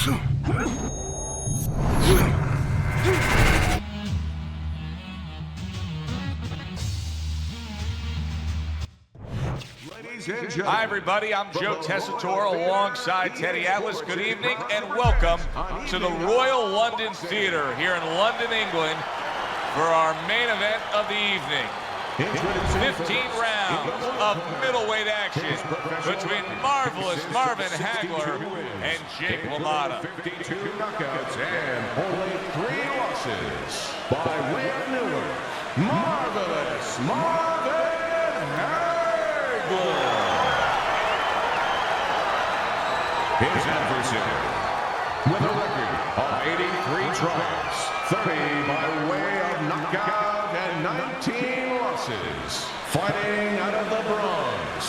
Hi, everybody. I'm Joe Tessitore alongside Teddy Atlas. Good evening and welcome to the Royal London Theatre here in London, England for our main event of the evening. 15 rounds of middleweight action between marvelous Marvin Hagler and Jake Lamotta. 52 knockouts and only 3 losses by way of Newark. Marvelous Marvin Hagler. His adversary, with a record of 83 tries, 30 by way of knockout and 19 losses, fighting out of the Bronx,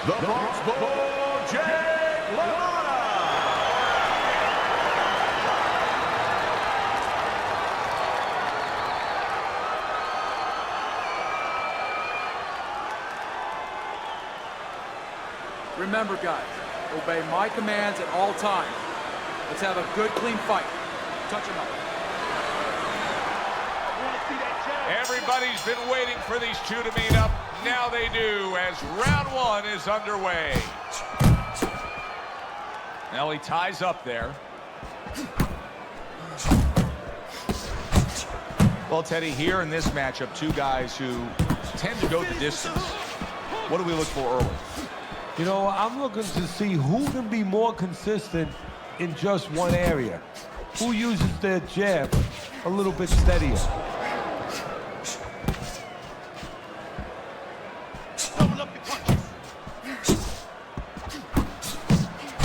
the Bronx Bull, Jake Lamotta. Remember, guys, obey my commands at all times. Let's have a good, clean fight. Touch him up. Everybody's been waiting for these two to meet up. Now they do, as round 1 is underway. Now he ties up there. Well, Teddy, here in this matchup, two guys who tend to go the distance. What do we look for early? You know, I'm looking to see who can be more consistent in just one area. Who uses their jab a little bit steadier.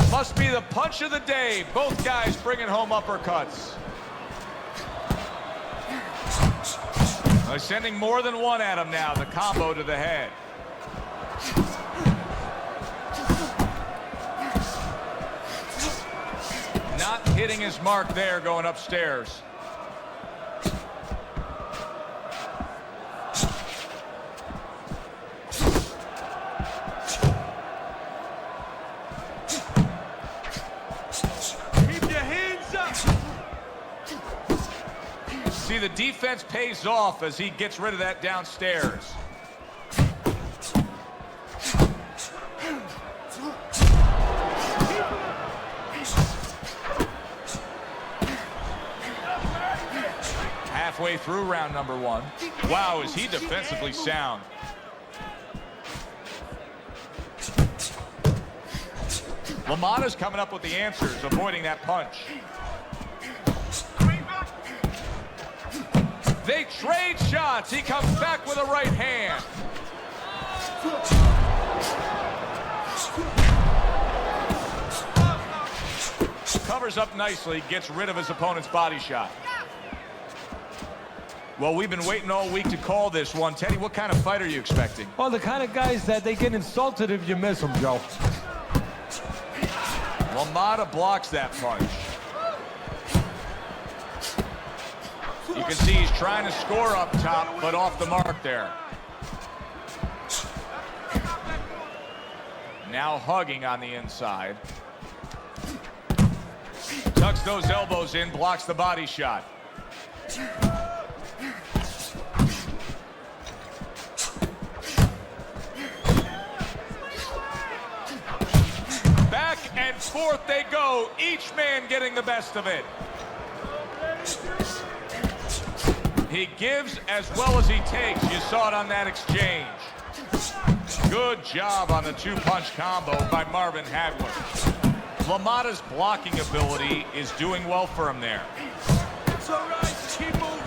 Must be the punch of the day. Both guys bringing home uppercuts. They're sending more than one at him now. The combo to the head. Not hitting his mark there, going upstairs. Keep your hands up. See, the defense pays off as he gets rid of that downstairs. Halfway through round number 1. Wow, is he defensively sound. Lamotta's coming up with the answers, avoiding that punch. They trade shots. He comes back with a right hand. Covers up nicely, gets rid of his opponent's body shot. Well, we've been waiting all week to call this one. Teddy, what kind of fight are you expecting? Well, the kind of guys that they get insulted if you miss them, Joe. Lamotta blocks that punch. You can see he's trying to score up top, but off the mark there. Now hugging on the inside. Tucks those elbows in, blocks the body shot. Back and forth they go, each man getting the best of it. He gives as well as he takes. You saw it on that exchange. Good job on the two-punch combo by Marvin Hagler. Lamotta's blocking ability is doing well for him there. It's all right. Keep moving.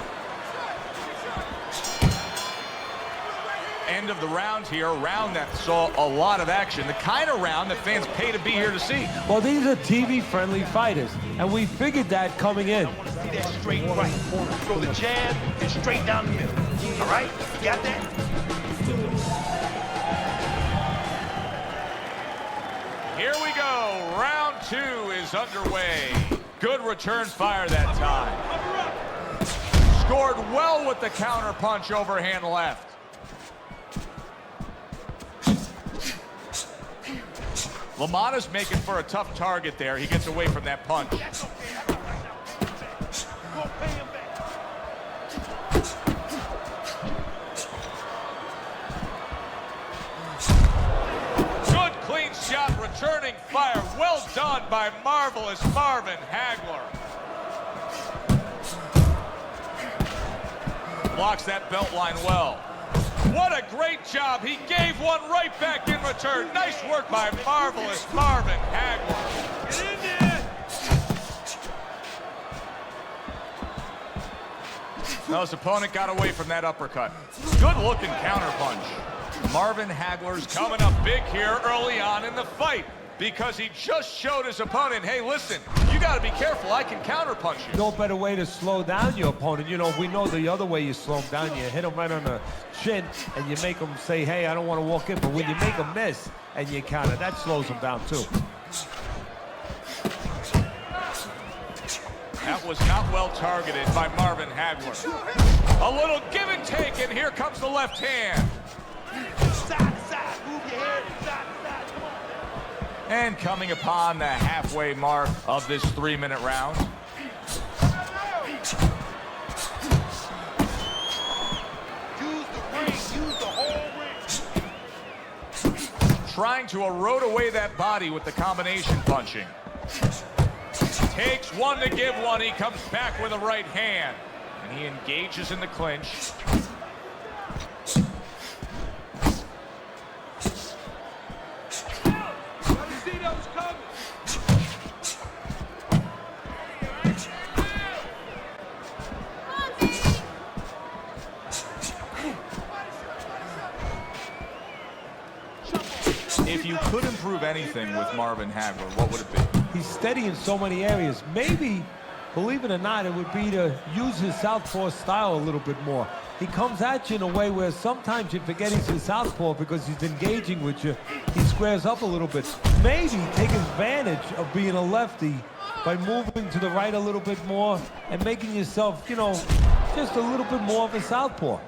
End of the round here, a round that saw a lot of action, the kind of round that fans pay to be here to see. Well, these are TV-friendly fighters, and we figured that coming in. I want to see that straight right. Throw the jab and straight down the middle. All right? You got that? Here we go. Round 2 is underway. Good return fire that time. Scored well with the counter punch, overhand left. Lamotta's making for a tough target there. He gets away from that punch. That's okay. Go pay him back. Good clean shot, returning fire. Well done by marvelous Marvin Hagler. Blocks that belt line well. What a great job. He gave one right back in return. Nice work by marvelous Marvin Hagler. Get in there. Now his opponent got away from that uppercut. Good looking counter punch. Marvin Hagler's coming up big here early on in the fight because he just showed his opponent, hey, listen, you got to be careful. I can counter punch you. No better way to slow down your opponent. You know, we know the other way you slow him down. You hit him right on the chin and you make him say, hey, I don't want to walk in. But when you make him miss and you counter, that slows him down too. That was not well targeted by Marvin Hagler. A little give and take, and here comes the left hand. Side to side. Move your head side to side. Come on. And coming upon the halfway mark of this 3-minute round. Use the ring. Use the whole ring. Trying to erode away that body with the combination punching. Takes one to give one. He comes back with a right hand. And he engages in the clinch. If you could improve anything with Marvin Hagler, what would it be? He's steady in so many areas. Maybe, believe it or not, it would be to use his southpaw style a little bit more. He comes at you in a way where sometimes you forget he's in southpaw because he's engaging with you. He squares up a little bit. Maybe take advantage of being a lefty by moving to the right a little bit more and making yourself, you know, just a little bit more of a southpaw.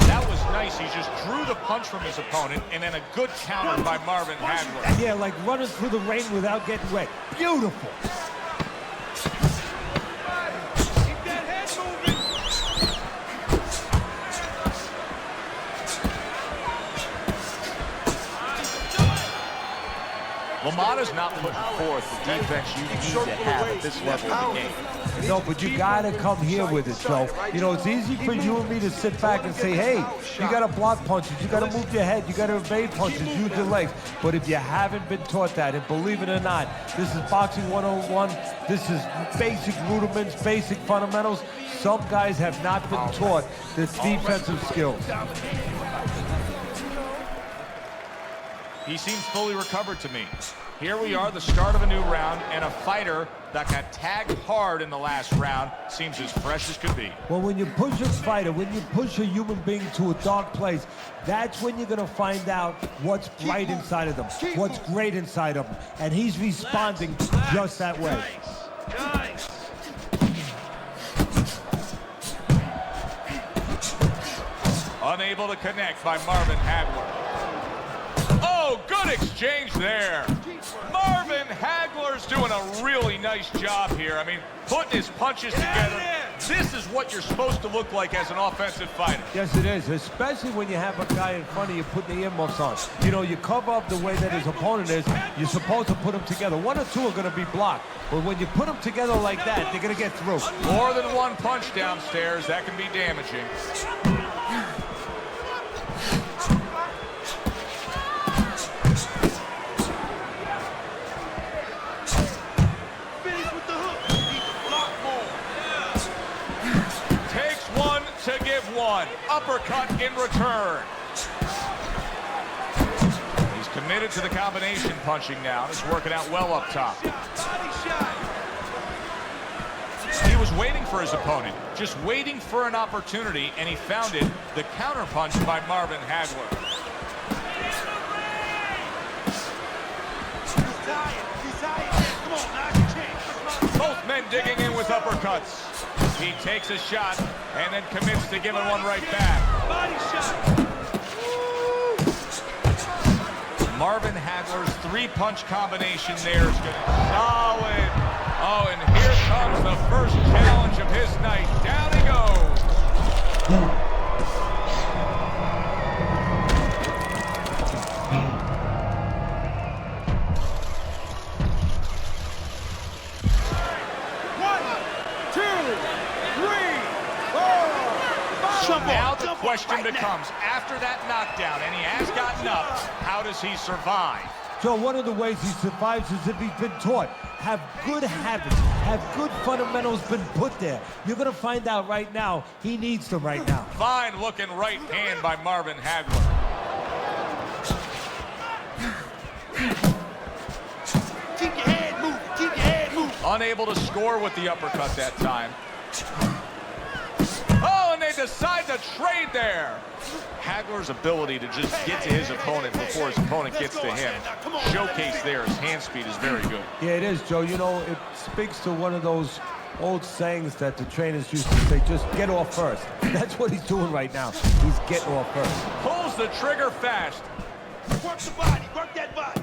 That was nice. He just drew the punch from his opponent, and then a good counter by Marvin Hagler. Yeah, like running through the rain without getting wet. Beautiful. Keep that head moving. Lamotta's not putting forth the defense you need to have at this level of the game. No, but you gotta come here with it, Joe. You know, it's easy for you and me to sit back and say, hey, you gotta block punches, you gotta move your head, you gotta evade punches, use your legs. But if you haven't been taught that, and believe it or not, this is boxing 101, this is basic rudiments, basic fundamentals. Some guys have not been taught this defensive skills. He seems fully recovered to me. Here we are, the start of a new round, and a fighter that got tagged hard in the last round seems as fresh as could be. Well, when you push a fighter, when you push a human being to a dark place, that's when you're gonna find out what's bright inside of them, what's great inside of them. And he's responding just that way. Nice. Unable to connect by Marvin Hagler. Oh, good exchange there. Marvin Hagler's doing a really nice job here. I mean, putting his punches together. This is what you're supposed to look like as an offensive fighter. Yes, it is, especially when you have a guy in front of you putting the earmuffs on. You know, you cover up the way that his opponent is. You're supposed to put them together. One or two are going to be blocked. But when you put them together like that, they're going to get through. More than one punch downstairs, that can be damaging. To give one. Uppercut in return. He's committed to the combination punching now. It's working out well up top. He was waiting for his opponent, just waiting for an opportunity, and he found it. The counter punch by Marvin Hagler. Both men digging in with uppercuts. He takes a shot and then commits to giving one right back. Body shot. Marvin Hagler's three-punch combination there is going to be solid. Oh, and here comes the first challenge of his night. Down he goes. So now the question becomes, after that knockdown, and he has gotten up, how does he survive? So one of the ways he survives is if he's been taught. Have good habits, have good fundamentals been put there. You're gonna find out right now, he needs them right now. Fine looking right hand by Marvin Hagler. Keep your head moving, keep your head moving. Unable to score with the uppercut that time. Oh, and they decide to trade there. Hagler's ability to just get to his opponent before his opponent gets to him. Showcase there, his hand speed is very good. Yeah, it is, Joe. You know, it speaks to one of those old sayings that the trainers used to say, just get off first. That's what he's doing right now. He's getting off first. Pulls the trigger fast. Work the body, work that body.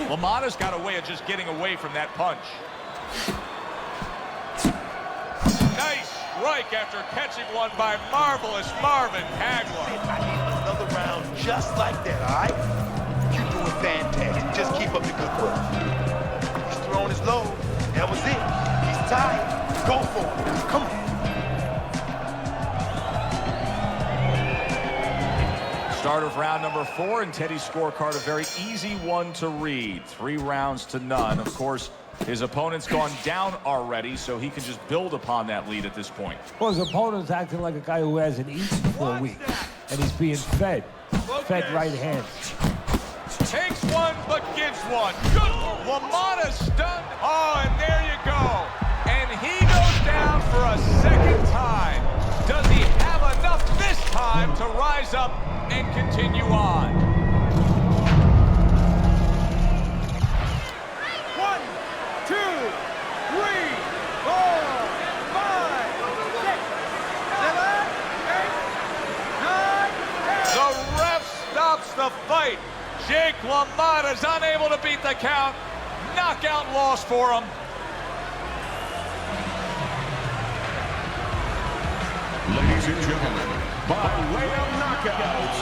Lamotta's got a way of just getting away from that punch. Nice strike after catching one by marvelous Marvin Hagler. I need another round just like that, all right? You're doing fantastic. Just keep up the good work. He's throwing his load. That was it. He's tired. Go for it. Come on. Start of round number 4, and Teddy's scorecard a very easy one to read. 3 rounds to none. Of course, his opponent's gone down already, so he can just build upon that lead at this point. Well, his opponent's acting like a guy who hasn't eaten for a week, and he's being fed right hands. Takes one, but gives one. Good. Lamotta stunned. Oh, and there you go. And he goes down for a second time. Does he have enough this time to rise up and continue on? 1, 2, 3, 4, 5, 6, 7, 8, 9, 10. The ref stops the fight. Jake LaMotta's unable to beat the count. Knockout loss for him. Ladies and gentlemen, by way of knockout,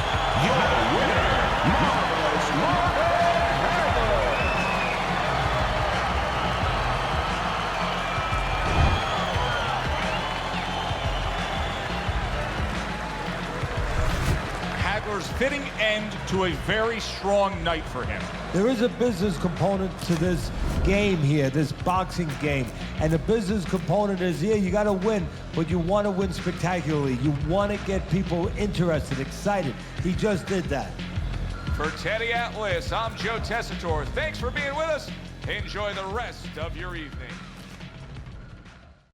your winner, Marvelous Marvin Hagler. Hagler's fitting end to a very strong night for him. There is a business component to this game here, this boxing game. And the business component is here, you gotta win, but you wanna win spectacularly. You wanna get people interested, excited. He just did that. For Teddy Atlas, I'm Joe Tessitore. Thanks for being with us. Enjoy the rest of your evening.